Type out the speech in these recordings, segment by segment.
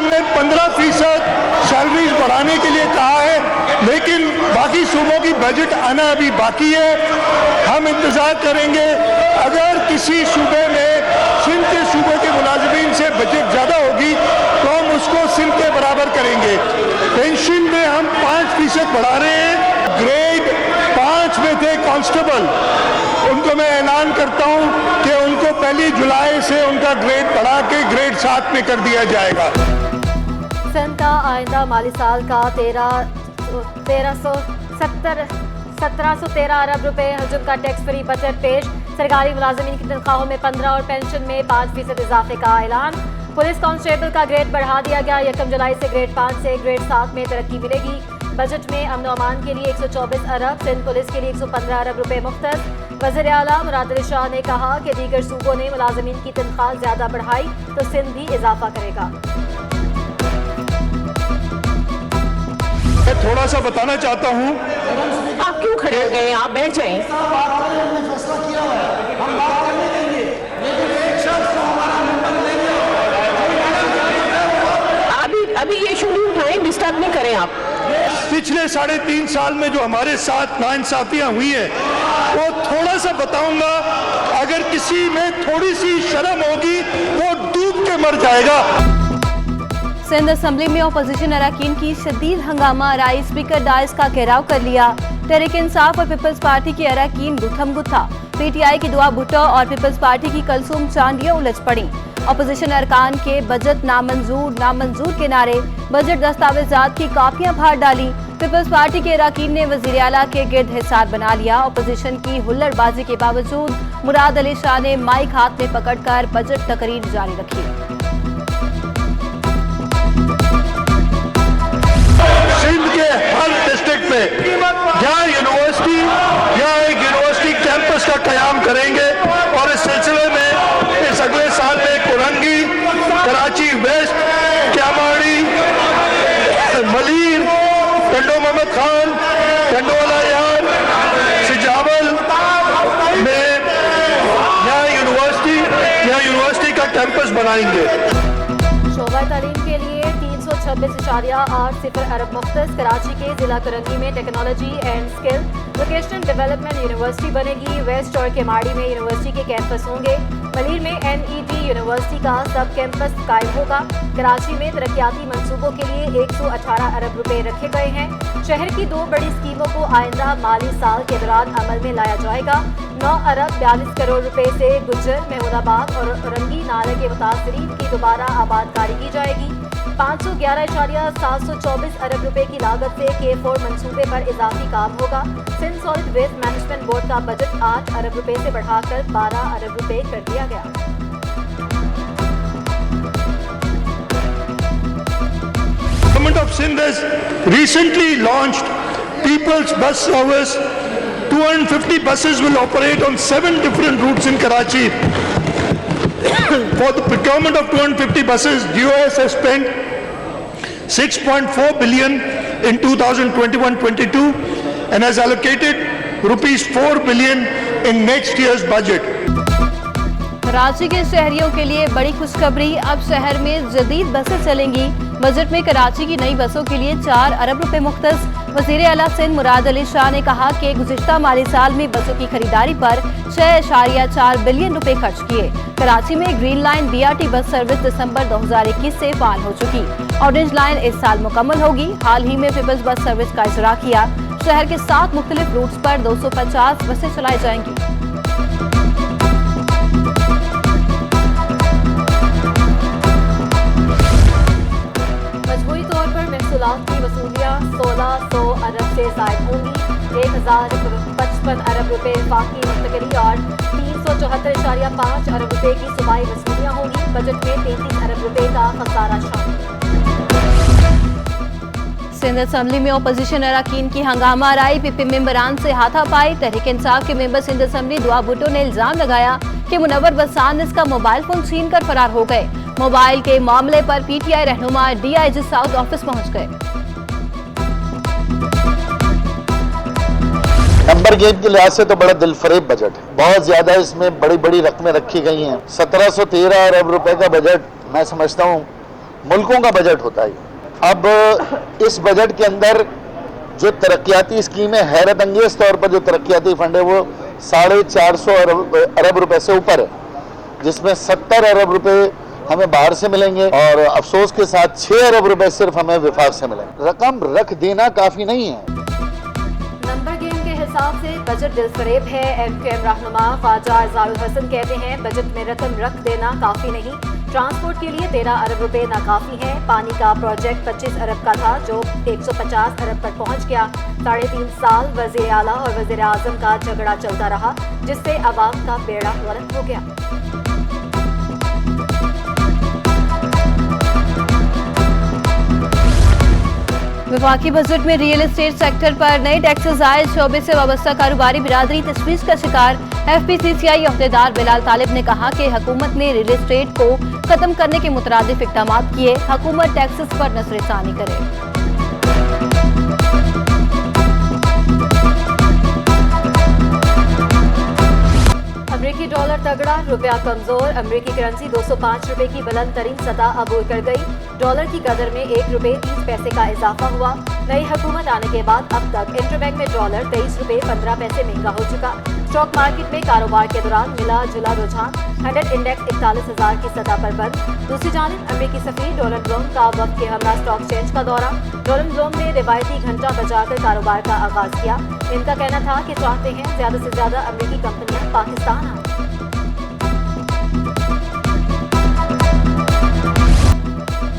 हमने 15% सैलरीज बढ़ाने के लिए कहा है, लेकिन बाकी सूबों की बजट आना अभी बाकी है। हम इंतजार करेंगे। अगर किसी सूबे में सिंध के सूबे के मुलाजिमीन से बजट ज़्यादा होगी तो हम उसको सिंध के बराबर करेंगे। पेंशन में हम 5% बढ़ा रहे हैं। ग्रेड 5 में थे कांस्टेबल, उनको मैं ऐलान करता हूं कि उनको 1 जुलाई से उनका ग्रेड बढ़ा के ग्रेड 7 में कर दिया जाएगा। सिंध का आइंदा माली साल का 1713 अरब रुपए हजम का टैक्स फ्री बजट पेश। सरकारी मुलाजिमीन की तनख्वाहों में 15 और पेंशन में 5% इजाफे का ऐलान। पुलिस कांस्टेबल का ग्रेड बढ़ा दिया गया। 1 जुलाई से ग्रेड 5 से ग्रेड 7 में तरक्की मिलेगी। बजट में अमन अमान के लिए 124 अरब, सिंध पुलिस के लिए 115 अरब रुपए मुख्तस। वज़ीर आला मुराद अली शाह ने कहा कि दीगर सूबों ने मुलाजिमीन की तनख्वाह ज्यादा बढ़ाई तो सिंध भी इजाफा करेगा। मैं थोड़ा सा बताना चाहता हूँ। आप क्यों खड़े हो गए? आप बैठ जाएं। अभी ये शुरू उठाएं, डिस्टर्ब नहीं करें आप। पिछले 3.5 साल में जो हमारे साथ नाइंसाफियां हुई हैं वो थोड़ा सा बताऊंगा। अगर किसी में थोड़ी सी शर्म होगी वो डूब के मर जाएगा। सिंध असम्बली में अपोजिशन अरकान की शदीद हंगामा आराई। स्पीकर डाइस का घेराव कर लिया। तहरीक इंसाफ और पीपल्स पार्टी के अरकान गुत्थम गुत्था। पीटीआई की दुआ भुट्टो और पीपल्स पार्टी की कलसूम चांदिया उलझ पड़ी। अपोजिशन अरकान के बजट नामंजूर के नारे, बजट दस्तावेजात की कापियां फाड़ डाली। पीपल्स पार्टी के अरकान ने वजीर आला के गिर्द हिसार बना लिया। अपोजिशन की हुल्लड़बाजी के बावजूद मुराद अली शाह ने माइक हाथ में पकड़कर बजट तकरीर जारी रखी। सिंध के हर डिस्ट्रिक्ट में जहाँ यूनिवर्सिटी या एक यूनिवर्सिटी कैंपस का कयाम करेंगे और इस सिलसिले में इस अगले साल में कुरंगी, कराची वेस्ट, क्यामाड़ी, मलीर, टंडो मोहम्मद खान, टंडोवाला यार, सिजावल में यहाँ यूनिवर्सिटी का कैंपस बनाएंगे। शोबा तालीम के लिए 326.80 अरब मुख्तस। कराची के जिला कुरंगी में technology and skill vocational development university बनेगी। वेस्ट और केमाड़ी में यूनिवर्सिटी के कैंपस होंगे। मलीर में NET यूनिवर्सिटी का सब कैंपस कायम होगा। कराची में तरक्याती मंसूबों के लिए 118 अरब रुपए रखे गए हैं। शहर की 2 बड़ी स्कीमों को आइंदा माली साल के दौरान अमल में लाया जाएगा। 9 अरब 42 करोड़ रुपए से गुज्जर, महमूदाबाद और रंगी नाले के मुतासरीन की दोबारा आबादकारी की जाएगी। 511.724 अरब रुपए की लागत से K4 मंसूबे पर इजाफी काम होगा। Sindh solid waste management board का बजट 8 अरब रुपए से बढ़ाकर 12 अरब रुपए कर दिया गया। Government of Sindh has recently launched People's Bus Service. 250 buses will operate on 7 different routes in Karachi. For the procurement of 250 buses, GOS has spent 6.4 billion in 2021-22 and has allocated rupees 4 billion in next year's budget. Karachi के शहरियों के लिए बड़ी खुशखबरी। अब शहर में जदीद बसें चलेंगी। बजट में कराची की नई बसों के लिए 4 अरब रुपए मुख्तस। वज़ीर आला सिंध मुराद अली शाह ने कहा कि गुज़िश्ता माली साल में बसों की खरीदारी पर 6.4 बिलियन रुपए खर्च किए। कराची में green line BRT bus service दिसंबर 2021 से फाल हो चुकी। ऑरेंज लाइन इस साल मुकम्मल होगी। हाल ही में पीपल्स बस सर्विस का इजरा किया। शहर के 7 मुख्तलिफ रूट्स पर 250 बसें चलाई जाएंगी। मजबूरी तौर पर महसूलात की वसूलियाँ 1600 अरब से ज़ायद होंगी। 1055 अरब रुपए बाकी मुंतकली और 374.5 अरब रुपए की सूबाई वसूलियाँ होंगी। बजट में 33 अरब रुपए का खसारा शामिल। सिंध असम्बली में अपोजिशन अरकान की हंगामा आराई। PP मेंबरान से हाथापाई। तहरीक इंसाफ के मेंबर सिंध असम्बली दुआ भुट्टो ने इल्जाम लगाया कि मुनव्वर बसान इसका मोबाइल फोन छीन कर फरार हो गए। मोबाइल के मामले पर PTI रहनुमा DIG साउथ ऑफिस पहुंच गए। नंबर गेम के लिहाज से तो बड़ा दिलफरेब बजट है। बहुत ज्यादा इसमें बड़ी बड़ी रकमें रखी गई हैं। 1713 अरब रुपए का बजट मैं समझता हूँ मुल्कों का बजट होता है। अब इस बजट के अंदर जो तरक्याती स्कीमें, हैरत अंगेज तौर पर जो तरक्याती फंड है वो 450 अरब रुपए से ऊपर है, जिसमें 70 अरब रुपए हमें बाहर से मिलेंगे और अफसोस के साथ 6 अरब रुपए सिर्फ हमें विफाक से मिलेंगे। रकम रख देना काफी नहीं है। नंबर गेम के हिसाब से बजट दिलफरेब है। एमक्यूएम रहनुमा ख्वाजा इजाजुल हसन कहते हैं बजट में रकम रख देना काफी नहीं। ट्रांसपोर्ट के लिए 13 अरब रुपए नाकाफी है। पानी का प्रोजेक्ट 25 अरब का था जो 150 अरब पर पहुंच गया। 3.5 साल वज़ीर आला और वज़ीर आज़म का झगड़ा चलता रहा जिससे अवाम का बेड़ा गर्क हो गया। वफाकी बजट में रियल एस्टेट सेक्टर पर नए टैक्सेस आए। शोबे से वाबस्ता कारोबारी बिरादरी तशवीश का शिकार। FPCCI अहदेदार बिलाल तालिब ने कहा कि हुकूमत ने रियल एस्टेट को खत्म करने के मुतरादिफ इक़दाम किए। हुकूमत टैक्सेस पर नजरसानी करे। अमरीकी डॉलर तगड़ा, रुपया कमजोर। अमरीकी करेंसी 205 रुपए की बुलंद तरीन सतह अबूर कर गई। डॉलर की कदर में 1 रुपए 30 पैसे का इजाफा हुआ। नई हुकूमत आने के बाद अब तक इंटरबैंक में डॉलर 23 रुपए 15 पैसे महंगा हो चुका। स्टॉक मार्केट में कारोबार के दौरान मिला जुला रुझान। 100 इंडेक्स 41,000 की सतह पर बंद। दूसरी जानिब अमरीकी सफीर डोनाल्ड ब्लूम का वक्त के हमरा स्टॉक एक्सचेंज का दौरा। डोनाल्ड ब्लूम ने रिवायती घंटा बजाकर कारोबार का आगाज किया। इनका कहना था कि चाहते हैं ज्यादा से ज्यादा अमरीकी कंपनियां पाकिस्तान आएं।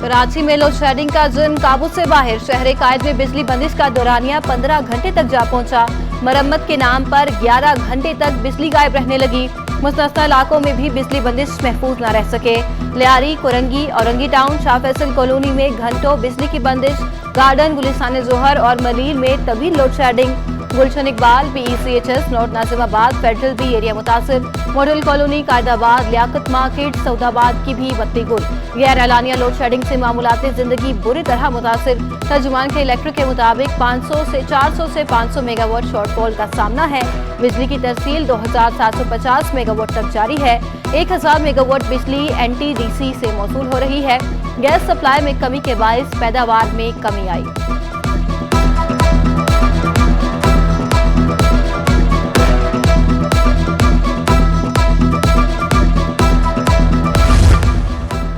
कराची में लोड शेडिंग का जुर्म काबू से बाहर। शहर कायद में बिजली बंदिश का दौरानिया 15 घंटे तक जा पहुंचा। मरम्मत के नाम पर 11 घंटे तक बिजली गायब रहने लगी। मुस्तस्ना इलाकों में भी बिजली बंदिश महफूज न रह सके। लियारी, कुरंगी, औरंगी टाउन, शाह फैसल कॉलोनी में घंटों बिजली की बंदिश। गार्डन, गुलिस्तान जोहर और मलीर में तवील load shedding. Gulshan Iqbal, PECHS, north Nazimabad, federal भी एरिया मुतासिर। Model colony, Qaidabad, Liaquat market, Saudabad की भी बत्ती गुल। गैर एलानिया लोड शेडिंग से मामूलाती जिंदगी बुरी तरह मुतासिर। तर्जुमान के इलेक्ट्रिक के मुताबिक 400 से 500 मेगावाट शॉर्टफॉल का सामना है। बिजली की तरसील 2750 मेगावाट तक जारी है। 1000 मेगावाट बिजली NTDC से मौसूल हो रही है। गैस सप्लाई में कमी के बायस पैदावार में कमी आई।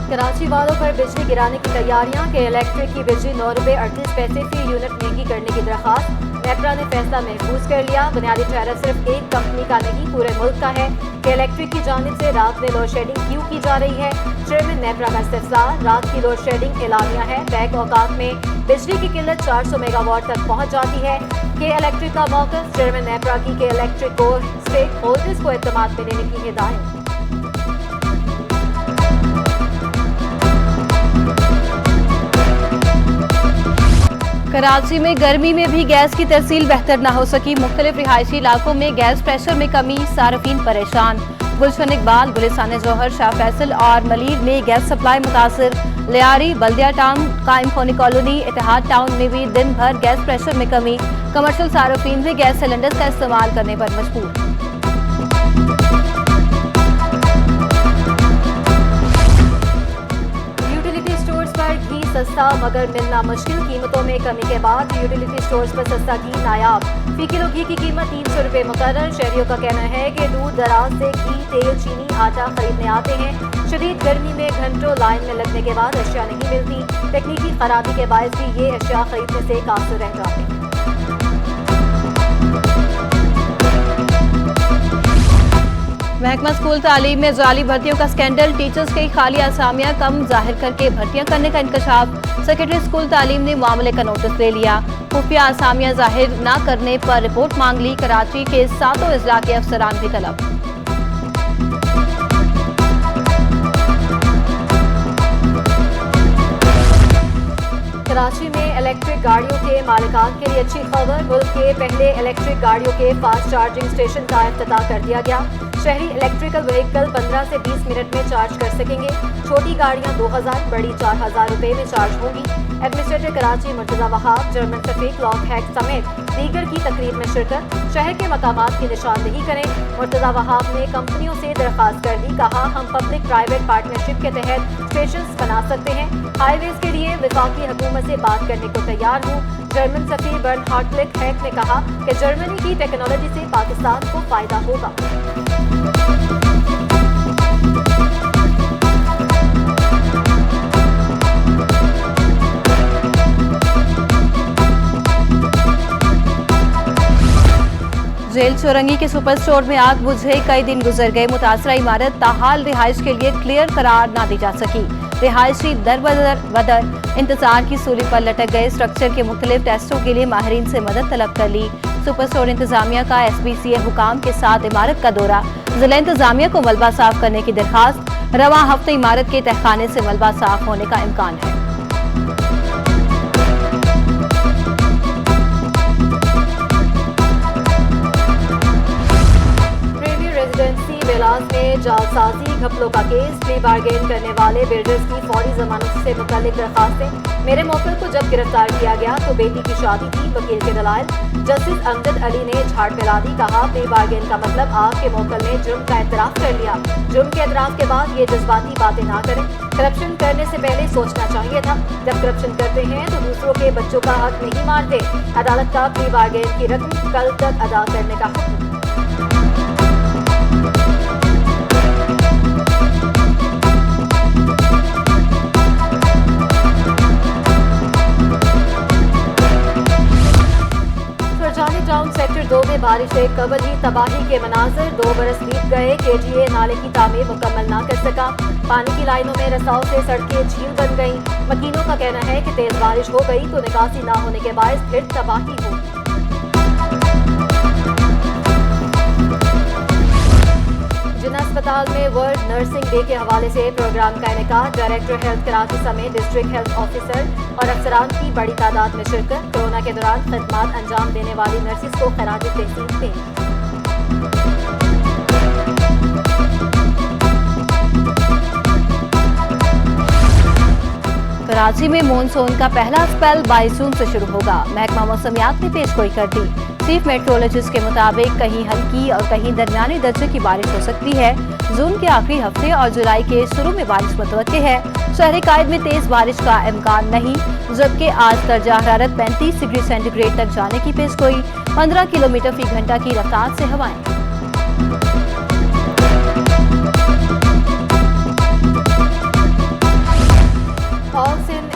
कराची वालों पर बिजली गिराने की तैयारियां। के इलेक्ट्रिक की बिजली 9 रुपए 38 पैसे फी यूनिट महंगी करने की दरखास्त। नेपरा ने फैसला महफूज कर लिया। बुनियादी टैरिफ सिर्फ एक कंपनी का नहीं पूरे मुल्क का है। के इलेक्ट्रिक की जानिब से रात में लोड शेडिंग क्यों की जा रही है। चेयरमैन नेपरा का इस्तिफसार। रात की लोड शेडिंग एलानिया है। बैक औकात में बिजली की किल्लत 400 मेगावाट तक पहुंच जाती है। के इलेक्ट्रिक का मौक़िफ़। चेयरमैन नेपरा की के इलेक्ट्रिक को स्टेक होल्डर्स को एतमाद में लेने की हिदायत। कराची में गर्मी में भी गैस की तरसील बेहतर न हो सकी। मुख्तलिफ रिहायशी इलाकों में गैस प्रेशर में कमी, सार्फिन परेशान। गुलशन इकबाल, गुलिस्तान जोहर, शाह फैसल और मलीर में गैस सप्लाई मुतासिर। लियारी, बल्दिया टाउन, कायम खोनी कॉलोनी, इतिहाद टाउन में भी दिन भर गैस प्रेशर में कमी। कमर्शियल सार्फिन भी गैस सिलेंडर्स का इस्तेमाल करने पर मजबूर। सस्ता मगर मिलना मुश्किल। कीमतों में कमी के बाद यूटिलिटी स्टोर्स पर सस्ता घी नायाब। फी किलो घी की कीमत 300 रुपए मुकर्रर। शहरियों का कहना है कि दूर दराज से घी, तेल, चीनी, आटा खरीदने आते हैं। शदीद गर्मी में घंटों लाइन में लगने के बाद अशिया नहीं मिलती। तकनीकी खराबी के बायस भी ये अशिया खरीदने से काफिर रह जाते हैं। महकमा स्कूल तालीम में जाली भर्तियों का स्कैंडल। टीचर्स की खाली असामियां कम जाहिर करके भर्तियां करने का इंकशाफ। सेक्रेटरी स्कूल तालीम ने मामले का नोटिस ले लिया। खुफिया असामियां जाहिर न करने पर रिपोर्ट मांग ली। कराची के 7 अजला के अफसरान की तलब। कराची में इलेक्ट्रिक गाड़ियों के मालिकान के लिए अच्छी खबर। मुल्क के पहले इलेक्ट्रिक गाड़ियों के फास्ट चार्जिंग स्टेशन का इफ्तिताह कर दिया गया। शहरी इलेक्ट्रिकल व्हीकल 15 से 20 मिनट में चार्ज कर सकेंगे। छोटी गाड़ियां 2000, बड़ी 4000 रुपए में चार्ज होंगी। Administrator Karachi Murtaza Wahab, German Shafiq lock hack समेत दीगर की तकरीब में शिरकत, शहर के मकामात की निशानदेही करें। मुर्तज़ा वहाब ने कंपनियों से दरख्वास्त कर दी, कहा हम पब्लिक प्राइवेट पार्टनरशिप के तहत स्टेशन बना सकते हैं। हाईवेज के लिए वफाकी हुकूमत से बात करने को तैयार हूँ। जर्मन सफीर बर्नहार्ड हैक ने कहा कि जर्मनी की टेक्नोलॉजी से पाकिस्तान को फायदा होगा। जेल चौरंगी के सुपर स्टोर में आग बुझे कई दिन गुजर गए। मुतासरा इमारत ताहाल रिहाइश के लिए क्लियर करार ना दी जा सकी। रिहायशी दर बदर इंतजार की सूली पर लटक गए। स्ट्रक्चर के मुख्तलिफ टेस्टों के लिए माहिरीन से मदद तलब कर ली। सुपर स्टोर इंतजामिया का SPCA हुकाम के साथ इमारत का दौरा। जिला इंतजामिया को मलबा साफ करने की दरखास्त। रवा हफ्ते इमारत के तहखाने से मलबा साफ होने का इम्कान है। बेलास में जालसाजी घपलों का केस, प्ली बार्गेन करने वाले बिल्डर्स की फौरी जमानत से मुताल्लिक दरखास्तें। मेरे मौके को जब गिरफ्तार किया गया तो बेटी की शादी थी, वकील के दलाइल। जस्टिस अमजद अली ने झाड़ फैला दी, कहा प्ली बार्गेन का मतलब आपके मौकल ने जुर्म का एतराफ कर लिया। जुर्म के एतराफ के बाद ये जज्बाती बातें ना करें। करप्शन करने से पहले सोचना चाहिए था। जब करप्शन करते हैं तो दूसरों के बच्चों का हक नहीं मारते। अदालत का प्ली बार्गेन की रकम कल तक अदा करने का हुक्म। टाउन सेक्टर 2 में बारिश से कबल ही तबाही के मनाजिर। 2 बरस बीत गए, KGA नाले की तामीर मुकम्मल ना कर सका। पानी की लाइनों में रसाव से सड़कें झील बन गईं। मकीनों का कहना है कि तेज बारिश हो गई तो निकासी ना होने के बायस फिर तबाही हो। जिन्ना अस्पताल में वर्ल्ड नर्सिंग डे के हवाले से प्रोग्राम का इनेकाद। डायरेक्टर हेल्थ कराची समेत डिस्ट्रिक्ट हेल्थ ऑफिसर और अफसरान की बड़ी तादाद में शिरकत। कोरोना के दौरान खदमात अंजाम देने वाली नर्सिस को खराज तहसीन पेश। कराची में मॉनसून का पहला स्पेल 22 जून से शुरू होगा। महकमा मौसमियात ने पेशगोई कर दी। चीफ मेट्रोलॉजिस्ट के मुताबिक कहीं हल्की और कहीं दरमियानी दर्जे की बारिश हो सकती है। जून के आखिरी हफ्ते और जुलाई के शुरू में बारिश मुतवक्के है। शहर कायद में तेज बारिश का इम्कान नहीं, जबकि आज दर्जा हरारत 35 डिग्री सेंटीग्रेड तक जाने की पेशगोई। 15 किलोमीटर फी घंटा की रफ्तार से हवाएं।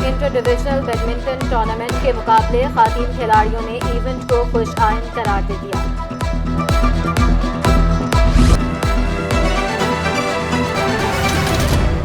इंटर डिविजनल बैडमिंटन टूर्नामेंट के मुकाबले खातीन खिलाड़ियों ने इवेंट को खुश आइन करार दे दिया।